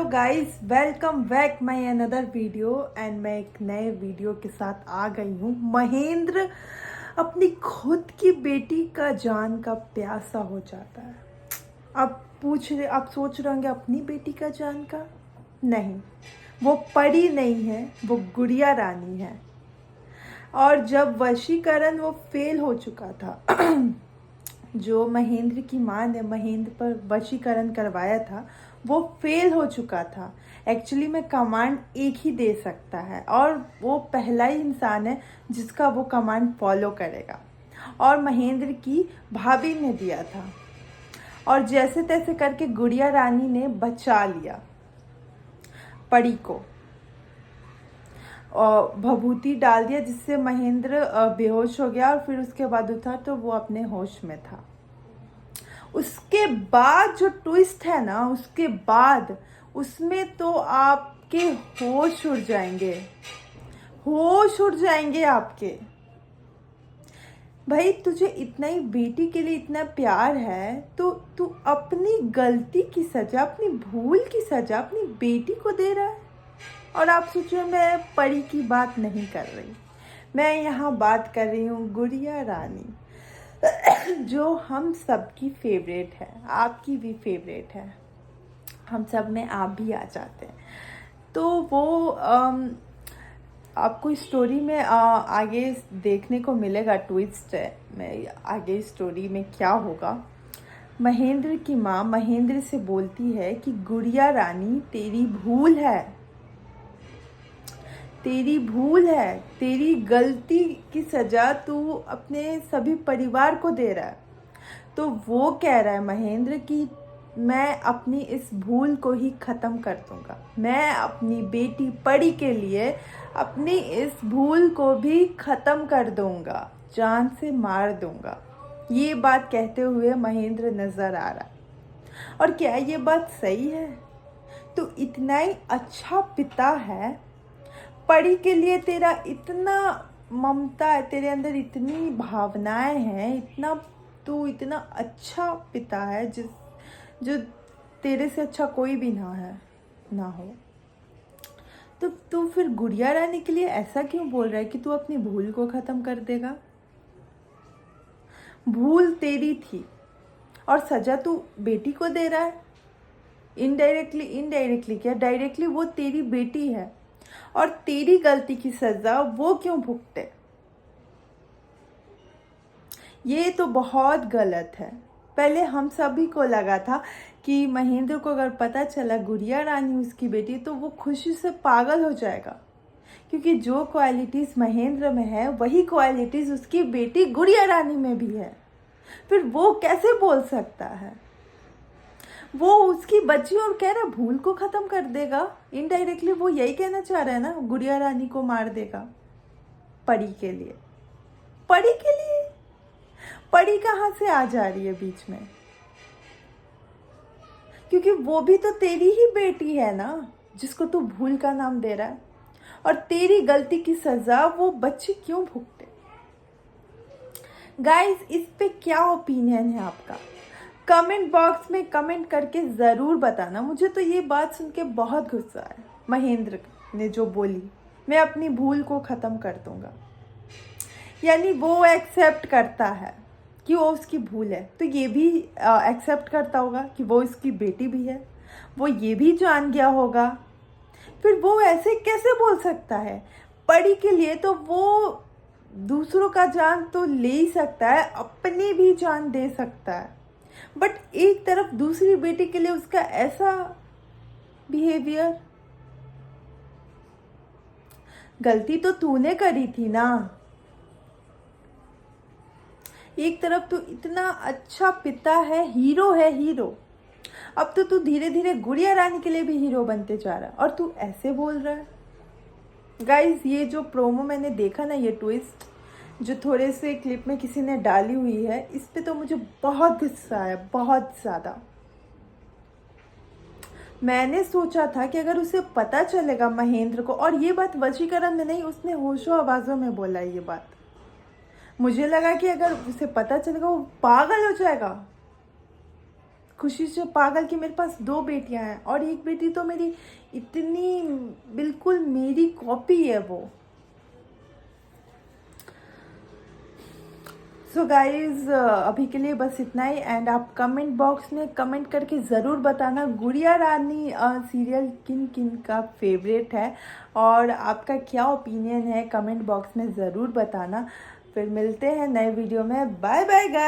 Guys, welcome back my another video and मैं एक नए वीडियो के साथ आ गई हूँ। महेंद्र अपनी खुद की बेटी का जान का प्यासा हो जाता है। आप सोच रहे होंगे अपनी बेटी का जान का? नहीं, वो परी नहीं है, वो गुड़िया रानी है। और जब वशीकरण वो फेल हो चुका था जो महेंद्र की माँ ने महेंद्र पर वशीकरण करवाया था वो फेल हो चुका था। एक्चुअली में कमांड एक ही दे सकता है और वो पहला ही इंसान है जिसका वो कमांड फॉलो करेगा, और महेंद्र की भाभी ने दिया था। और जैसे तैसे करके गुड़िया रानी ने बचा लिया परी को और भभूति डाल दिया, जिससे महेंद्र बेहोश हो गया और फिर उसके बाद उठा तो वो अपने होश में था। उसके बाद जो ट्विस्ट है ना, उसके बाद उसमें तो आपके होश उड़ जाएंगे, होश उड़ जाएंगे आपके। भाई, तुझे इतना ही बेटी के लिए इतना प्यार है तो तू अपनी गलती की सजा, अपनी भूल की सजा अपनी बेटी को दे रहा है। और आप सोचो मैं परी की बात नहीं कर रही, मैं यहाँ बात कर रही हूँ गुड़िया रानी जो हम सबकी फेवरेट है, आपकी भी फेवरेट है, हम सब में आप भी आ जाते हैं। तो वो आपको स्टोरी में आगे देखने को मिलेगा, ट्विस्ट है मैं आगे स्टोरी में क्या होगा। महेंद्र की माँ महेंद्र से बोलती है कि गुड़िया रानी तेरी भूल है, तेरी भूल है, तेरी गलती की सजा तू अपने सभी परिवार को दे रहा है। तो वो कह रहा है महेंद्र कि मैं अपनी इस भूल को ही ख़त्म कर दूंगा, मैं अपनी बेटी परी के लिए अपनी इस भूल को भी ख़त्म कर दूंगा, जान से मार दूंगा। ये बात कहते हुए महेंद्र नज़र आ रहा है। और क्या ये बात सही है? तो इतना ही अच्छा पिता है, परी के लिए तेरा इतना ममता है, तेरे अंदर इतनी भावनाएं हैं, इतना अच्छा पिता है जो तेरे से अच्छा कोई भी ना हो। तो तू फिर गुड़िया रानी के लिए ऐसा क्यों बोल रहा है कि तू अपनी भूल को खत्म कर देगा? भूल तेरी थी और सजा तू बेटी को दे रहा है। इनडायरेक्टली क्या, डायरेक्टली वो तेरी बेटी है और तेरी गलती की सजा वो क्यों भुगते? ये तो बहुत गलत है। पहले हम सभी को लगा था कि महेंद्र को अगर पता चला गुड़िया रानी उसकी बेटी तो वो खुशी से पागल हो जाएगा, क्योंकि जो क्वालिटीज़ महेंद्र में है वही क्वालिटीज़ उसकी बेटी गुड़िया रानी में भी है। फिर वो कैसे बोल सकता है? वो उसकी बच्ची और कह रहा भूल को ख़त्म कर देगा। इनडायरेक्टली वो यही कहना चाह रहा है ना, गुड़िया रानी को मार देगा परी के लिए। परी के लिए परी कहाँ से आ जा रही है बीच में? क्योंकि वो भी तो तेरी ही बेटी है ना, जिसको तू भूल का नाम दे रहा है। और तेरी गलती की सजा वो बच्ची क्यों भुगते? गाइस, इस पे क्या ओपिनियन है आपका? कमेंट बॉक्स में कमेंट करके ज़रूर बताना। मुझे तो ये बात सुन के बहुत गुस्सा है। महेंद्र ने जो बोली, मैं अपनी भूल को ख़त्म कर दूंगा, यानी वो एक्सेप्ट करता है कि वो उसकी भूल है, तो ये भी एक्सेप्ट करता होगा कि वो इसकी बेटी भी है, वो ये भी जान गया होगा। फिर वो ऐसे कैसे बोल सकता है? परी के लिए तो वो दूसरों का जान तो ले ही सकता है, अपनी भी जान दे सकता है, बट एक तरफ दूसरी बेटी के लिए उसका ऐसा बिहेवियर। गलती तो तूने करी थी ना। एक तरफ तो इतना अच्छा पिता है, हीरो है, हीरो। अब तो तू धीरे धीरे गुड़िया रानी के लिए भी हीरो बनते जा रहा है और तू ऐसे बोल रहा है। गाइज, ये जो प्रोमो मैंने देखा ना, ये ट्विस्ट जो थोड़े से क्लिप में किसी ने डाली हुई है, इस पे तो मुझे बहुत गुस्सा आया, बहुत ज़्यादा। मैंने सोचा था कि अगर उसे पता चलेगा महेंद्र को, और ये बात वशीकरण में नहीं, उसने होशो आवाज़ों में बोला ये बात, मुझे लगा कि अगर उसे पता चलेगा वो पागल हो जाएगा। खुशी से पागल कि मेरे पास 2 बेटियां हैं और एक बेटी तो मेरी इतनी बिल्कुल मेरी कॉपी है वो। सो गाइज अभी के लिए बस इतना ही। एंड आप कमेंट बॉक्स में कमेंट करके ज़रूर बताना गुड़िया रानी सीरियल किन किन का फेवरेट है और आपका क्या ओपिनियन है, कमेंट बॉक्स में ज़रूर बताना। फिर मिलते हैं नए वीडियो में। Bye bye guys.